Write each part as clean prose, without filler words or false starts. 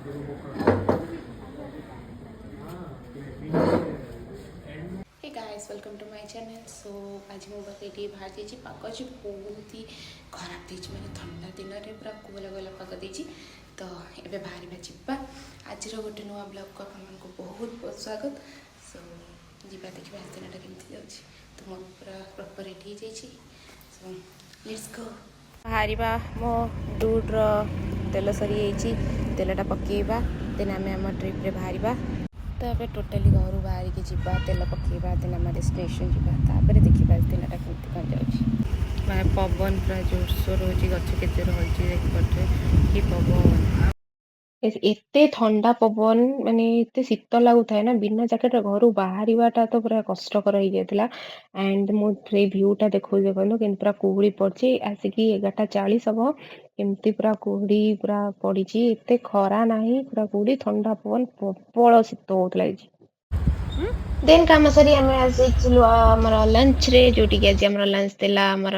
Hey guys welcome to my channel. So आज मो पाखे बाहर जाइए पाग अच्छी बहुत ही खराब देती मैंने ठंडा दिन में पूरा कोला कोला पाग देती तो ये बाहर जा आज गोटे नुआ ब्लॉग को आपको बहुत बहुत स्वागत। सो जीवा देखा दिनटा केमती जाऊँगी तो मो पूरा प्रॉपर रेडी हो सो लेट्स गो बाहर मो डूड्र तेल सरी तेलटा पकेबा देन आम ट्रिप्रे बाहर तो ये टोटाली घर बाहर की जावा तेल पकेबा देन आम डेस्टिनेशन जावा देखा दिनटा केमती कौन जाऊँगी मैं पवन पूरा जोरसोर हो गच केते हल्ची देखिए कि पवन एते ठंडा पवन माने एते शीत लगुए ना बिना जैकेट घर बाहरटा तो पूरा कष्टकर हो जाता। एंड मुझे भ्यूटा देखो कहलु कि पूरा कुहुड़ी पड़ी आसिकी 11:40 हम एमती पूरा कुहुड़ी पूरा पड़ी एते खरा ना पूरा कुहुड़ी ठंडा पवन प्रबल शीत होता। देन काम सरी आम आमर लंच रे जोटी आज आम लंच देला आमर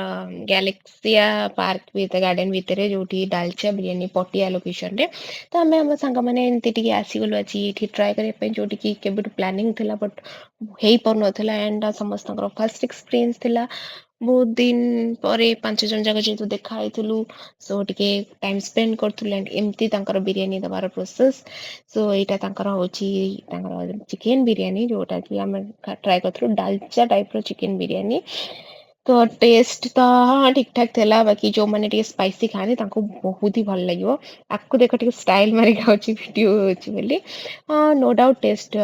गैलेक्सिया पार्क गार्डन भितर जो डालचा बिरियानी पटिया लोकेशन रे तो आम आम सांग मैंने एमती आसीगलु आज ये ट्राए करने जोटि के प्लानिंग थिला बट हो पार नाला एंड समस्त फर्स्ट एक्सपीरियंस थिला बहुत दिन पर 5 जन जाक जेहतु देखाई सो टे टाइम स्पेंड करूँ एंड एमती बिरियानी दबार प्रोसेस सो यहाँ हूँ चिकेन बिरियानी जोटा कि आम ट्राए करूँ डालचा टाइप चिकेन बिरियानी तो टेस्ट तो हाँ ठीक ठाक थिला बाकी जो मैंने स्पाइसी खाते बहुत ही भल लगे आपको देख टे स्टाइल मारिक वीडियो होली हाँ नो डाउट टेस्ट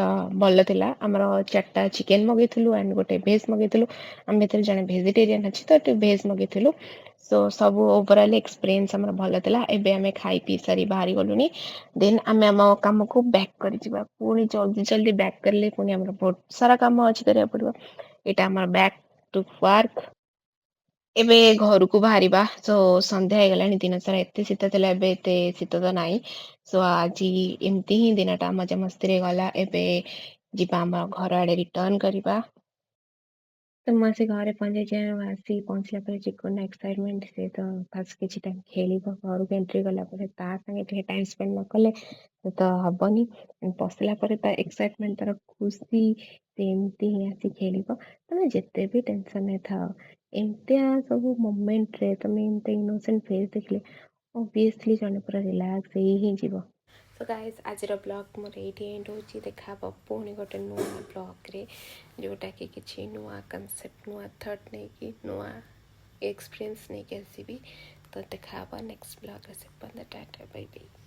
भल था आमर 4टा चिकेन मगेलु एंड गोटे भेज मगेलु आम भर जन भेजिटेरियन अच्छी तो भेज मगेलु सो सब ओवरऑल एक्सपीरियंस आम भल था एवं आम खाई पी सारी बाहरी गलुनी देन आम आम कम को बैक कर पुणी जल्दी जल्दी बैक करें पुणी आम बहुत सारा कम अच्छी करा पड़ो यहाँ आम बैक टू वर्क एबे घर को बाहर सो संध्या हो गला दिन सारा एत शीत था एते शीत तो नाई सो आज एमती ही दिनटा मजा मस्ती गला एबे जीवा आम घर आड़े रिटर्न करवा तो मुझे घरे पहुंचे आसी पहुँचला चिकन एक्साइटमेंट से तो फास्ट किसी टाइम खेल घर को एंट्री कला संगे टाइम स्पेंड न कले तो हेनी पशला एक्साइटमेंट तार खुशी एमती ही आसी खेल तुम जिते भी टेंशन था एमती सब मोमेंट रे तुम एमती इनोसेंट फेस देखले ऑब्वियसली जन पूरा रिलैक्स ही जीव सो गाइज आज ब्लॉग मोर ये एंड हो देखा पुणी गोटे नुआ ब्लॉग रे जोटा कि किसी नुआ कनसेप्ट नुआ थट नहीं कि नुआ एक्सपीरियंस नहीं कि आसबि तो देखा नेक्स्ट ब्लॉग से टाटा बाय बाय।